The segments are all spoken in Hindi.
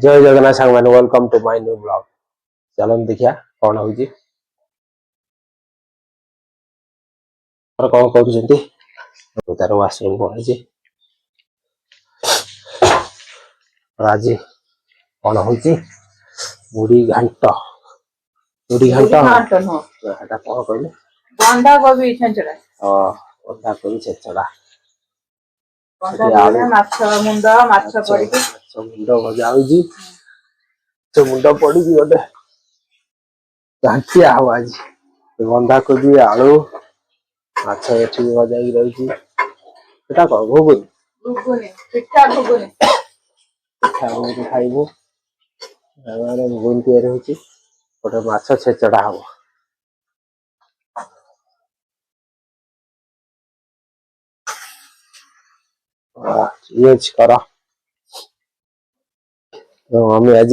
जय जगन्नाथ सांग मैंने welcome to my new blog. चलो देखिया कौन होगी और कौन कहते तार वाशरूम कौन है आज कौन होगी मुड़ी घाट कौन कहले बंधा कोबी छेंचड़ा बंधा कोबी छेचड़ा माछ मुंड माछ पड़ी मुंड भजा हो मुंड पड़ी गोटे घाटिया हम आज बंधा कोबी आलू माछ एठी भजा रही कौन घुगुनी पिठा घुगुनी खाइबू घुगुनी तैयारी होची गोटे माछ छेचड़ा हम ये कर मम्मी आज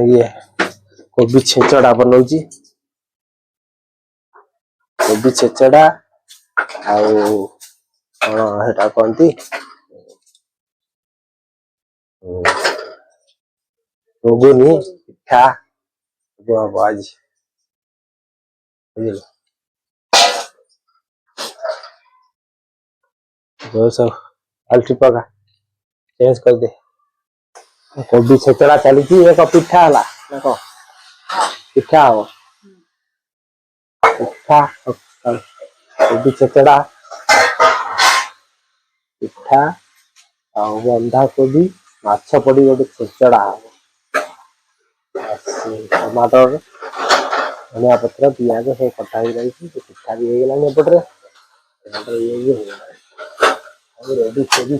ये कोबी छेचड़ा बनाऊची कोबी छेचड़ा आटा कहती घुगुनी पिठा हम आज जो सब आलटी पका चेंज कर दे कोबी छेचड़ा चली एक पिठा है पिठा हम पिठा कोबी छेचड़ा पिठा बंधा कोबी माछ पड़ी गोटे छेचड़ा हम टमाटर धनिया पत्र पियाज सब कटा ही रही पिठा भी हो गलानी एपटे रेडी कोबी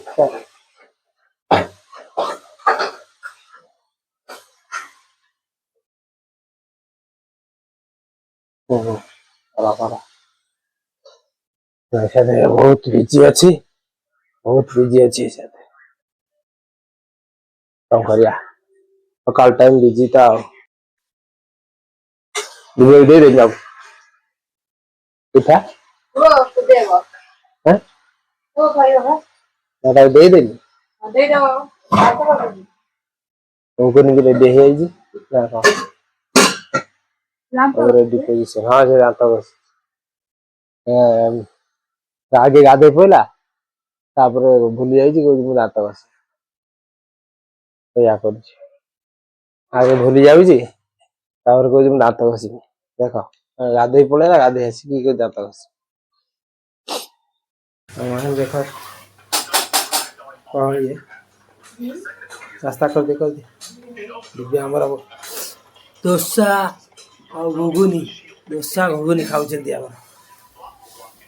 बहुत बिजी अच्छी कौन करिया सकाल टाइम बिजी था दे दे जाओ पिठा वो देव हैं वो भाई होगा दादा दे दे दे दो उनको नहीं रेडी है जी ना और रेडी पोजीशन हां से जाता बस आगे गाधे पइला तापर भूली जाई छी मु जाता बस या कर आगे भूली जाऊ जी तापर को मु दांत बसी देखो गाधे पड़ेगा गाधे आसी की दांत बस देखो कौन ये रास्ता कर दे दिव्या हमारा डोसा और घुगुनी खाऊ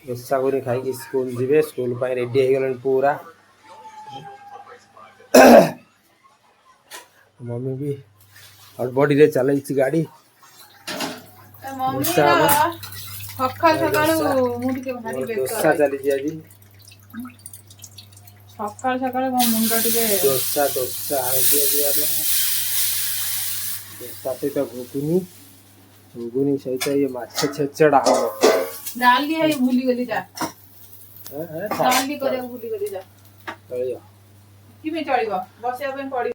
डोसा घुगुनी खाई स्कूल जीवे स्कूल पर रेडी हो गलन पूरा मम्मी भी हड़बड़ी रे चलाई गाड़ी डोसा चली सकाल सकाल मुंड टिके डोसा सहित घुगुनी सहित ये माछ छेचड़ा डाल दिया भूली गली जा डाल दी करे भूली गली जा चलियो कि में चलिबो बसिया पे पड़ी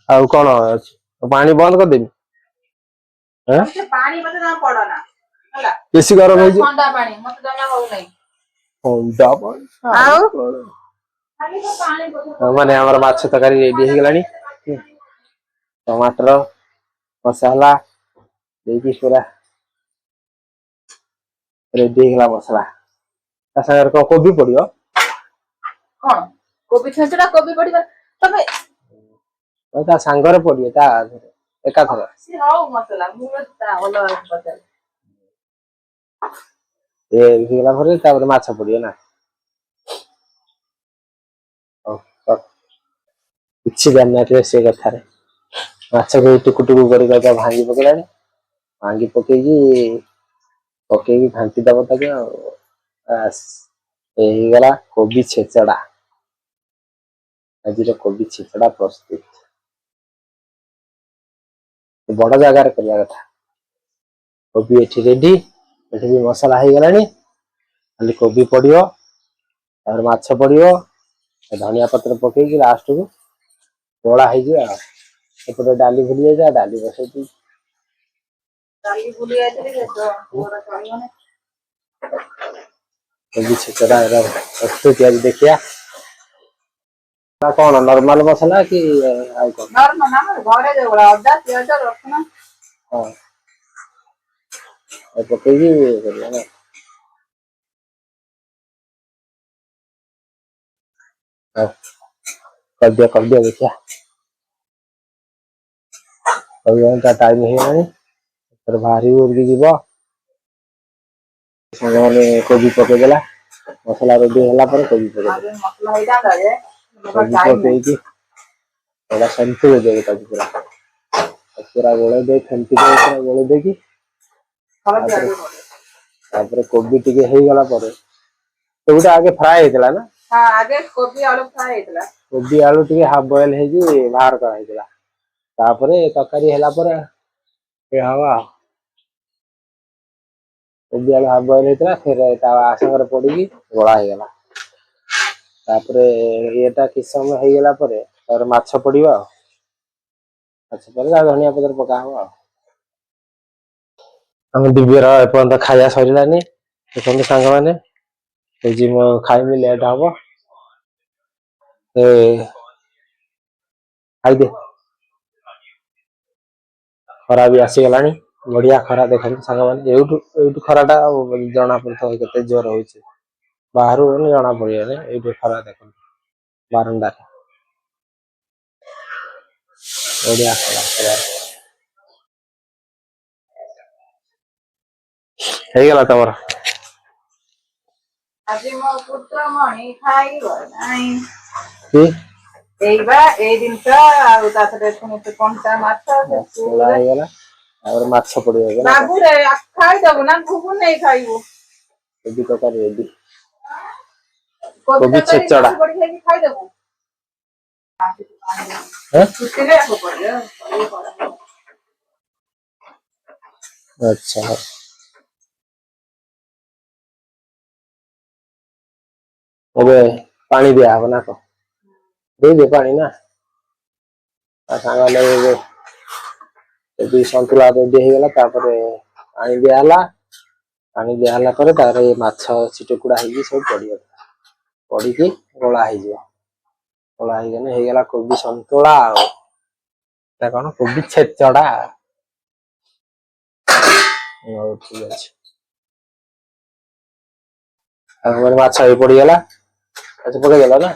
आ कोन पानी बंद कर देबी हैं पानी मत ना पड़ो ना होला बेसी गरम हो जी ठंडा पानी मत जमा हो नहीं ठंडा पानी आउ खाली तो पानी को माने हमर माछ तकारी रेडी हो गलानी टमाटर मसाला देकी पूरा रेडी गला मसाला ता संगर को कोबी पड़ियो कोन कोबी छेचड़ा कोबी पड़ी तबे ता संगर पड़ियो ता एका थर से हाउ मसाला मुरता होला बदल ए हिला भरे तापर माछ पड़ियो ना किछि जानना से कथा रे माछ को टुकु टुकु कर भांगी पकेलानी भांगी पकेगी घांटी दब तक बस यही गला कोबी छेचड़ा आज कोबी छेचड़ा प्रस्तुत बड़ जगार करिया कथा कोबी एठी रेडी एठी भी मसाला हो गलानी खाली कोबी पड़ियो और माछ पड़ियो धनिया पत्र पकईकि लास्ट को गोला हो एपटे डाली भूली जाए डाली बसई डाली भूली जाए तो पूरा चलिबने कोबी छेचड़ा प्रस्तुत आज देखिया कौन नॉर्मल मसला कि आउ कौन नॉर्मल ना घरे जो बड़ा अदा प्याज रसुन हाँ पकईकि करिया ना हाँ कर दिया देखिया कभी टाइम हो बाहरी उर्गी जीव सारे कोबी पकईदेला मसला रेडी होला पर कोबी पकईदेला आगे मसला हो जाता है कोबी पकईकि सेंटू दे पूरा पूरा गोले दे फेंटी दे पूरा गोले देकी थोड़ा आगे बढ़े तापर कोबी टिके हेई गला पर कोबी आगे फ्राई हेतला ना हां आगे कोबी आलू फ्राई हेतला कोबी आलू टिके हाफ बॉयल हेजी बाहर करा हेतला तापर तकारी हेला पर ए हवा कोबी आलू हाफ बॉयल हेतला फिर ता आसंगर पड़ी गोला हे गला तापर एटा कि समय हे गला पर तापर माछ पड़िबा माछ पर धनिया पत्र पका हवा हम दिव्यर एपर्यंत खाया सरिलानी देखते सांग मैंने मो खाइबी लेट हम खाइदे खरा भी आसीगला बढ़िया खरा देखते सांग मैंने खराटा जना पड़ता है जोर हो बाहर जना पड़े ये खरा देख बारंडा बढ़िया खरा ହେଇଗଲା ତମର ଆଜି ମୋ ପୁତ୍ର ମଣି ଖାଇବ ନାହିଁ କି ଏଇବା ଏଇ ଜିନିଷ ଆଉ ତା ସହିତ ପୁଣି ସେ କଣ୍ଟା ମାଛ ହେଇଗଲା ତାପରେ ମାଛ ପଡିବ ବାବୁରେ ଖାଇଦବୁ ନା ଘୁଗୁନି ନେଇ ଖାଇବୁ କୋବି ତରକାରୀ ରେଡି କୋବି ଛେଚଡା ଖାଇଦବୁ अच्छा ଏବେ ପାଣି ଦିଆ ହବ ନା କଣ ଦେଇଦେ ପାଣି ନା ସାଙ୍ଗ ଯଦି ସନ୍ତୁଳା ରେଡି ହେଇଗଲା ତାପରେ ପାଣି ଦିଆହେଲା ପାଣି ଦିଆହେଲା ପରେ ତାପରେ ମାଛ ଛିଟକୁଡା ହେଇକି ସବୁ ପଡିବ ପଡିକି ଗୋଳା ହେଇଯିବ ଗୋଳା ହେଇଗଲେ ହେଇଗଲା କୋବି ସନ୍ତୁଳା ଆଉ ତା କଣ କୋବି ଛେଚଡା ହଉ ଠିକ ଅଛି ଆଉ ମାଛ ବି ପଡିଗଲା ମାଛ ପକେଇଦେଲା ନା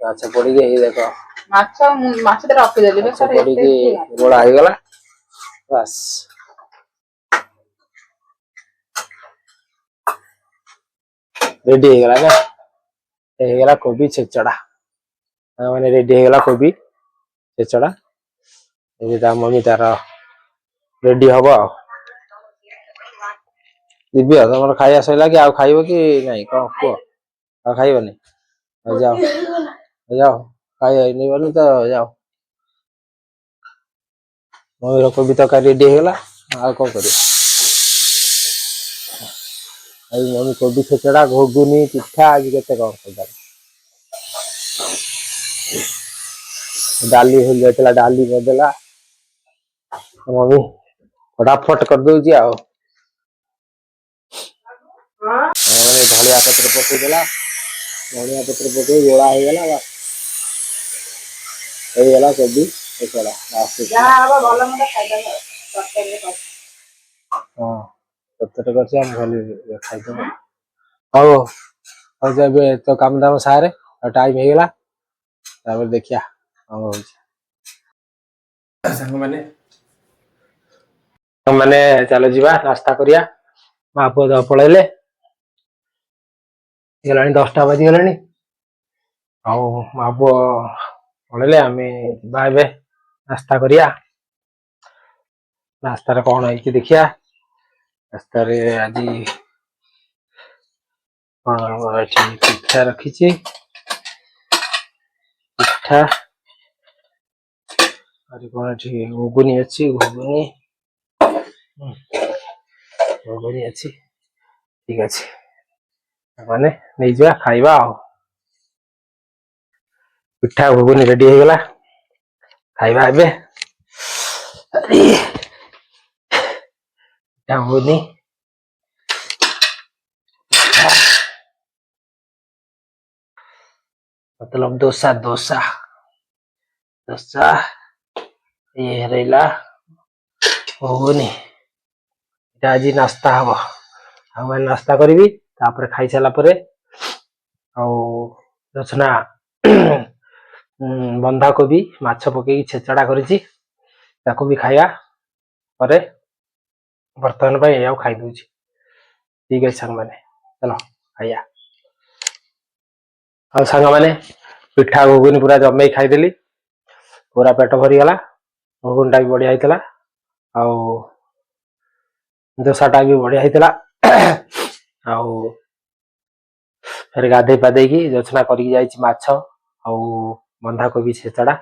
ମାଛ ପଡିକି ହେଇ ଦେଖ ମାଛ ରଖିଦେଲି ମାଛ ପଡିକି ଗୋଳା ହେଇଗଲା ବାସ୍ रेडी ହେଇଗଲା ନା ହେଇଗଲା କୋବି ଛେଚଡା ମାନେ रेडी ହେଇଗଲା କୋବି ଛେଚଡା ଏବେ ତା ମମି ତାର रेडी ହବ ଆଉ ଦିବ୍ୟ ତମର ଖାଇବା ସଇଲା କି ଆଉ ଖାଇବ କି ନାଇଁ କଣ କୁହ ଆଉ ଖାଇବନି ଯାଅ ଯାଅ ଖାଇନି ବୋଲି ତ ଯାଅ ମମିର କୋବି ତରକାରୀ रेडी ହେଇଗଲା ଆଉ କଣ କରିବ ଆଉ ମମି କୋବି ଛେଚଡା ଘୁଗୁନି ପିଠା ଆଜି କେତେ କଣ କରିଦେଲା डाली हो जाता डाली करदेला मम्मी फटाफट कर दूची आओ धनिया पत्र पकईदेला धनिया पत्र पकई गोला हो गला कोबी छेचड़ा हाँ ततरे कर खाईदे हौ हौ जब तो काम दाम सारे टाइम हो गला देखिया मैंने चलो जीवा नास्ता करिया माँ पुओ तो पलैले गला 10टा बाजी गला आउ माँ पुओ पलैले आम नास्ता करिया नास्तार कौन है देखिया नास्तार आज पिठा रखी पिठा कौन घुगुनी अच्छी घुगुनी घुगुनी अच्छी ठीक अच्छे मैंने नहीं जा खाइबा। ପିଠା ଘୁଗୁନି ରେଡି ହେଇଗଲା ଖାଇବା ଏବେ। ପିଠା ଘୁଗୁନି मतलब डोसा डोसा डोसा ये रहा घुगुनी आज नास्ता हम मैं नास्ता करी खाई सारा पर रचना बंधा कोबी माछ पकई छेचड़ा करी भी खाया पर बर्तमान खाई दूँ ठीक है सांग मैंने चलो खाया और सांग मैंने पिठा घुगुनी पूरा जमे खाईदेली पूरा पेट भरीगला घुगुनटा भी बढ़िया होता दोसाटा भी बढ़िया होता फिर गाधे पाधे की जोचना करके जाइए माछ आउ बंधा कोबी छेचड़ा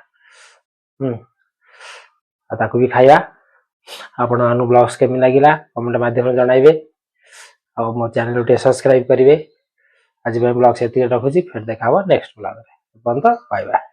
ताकू भी खाया आपण मानु ब्लॉग्स केमी लागिला कमेंट माध्यम जणाइबे और मो चैनल टे सब्सक्राइब करेंगे आज ब्लॉग से रखुची फिर देखा नेक्स्ट ब्लॉग में बाय बाय।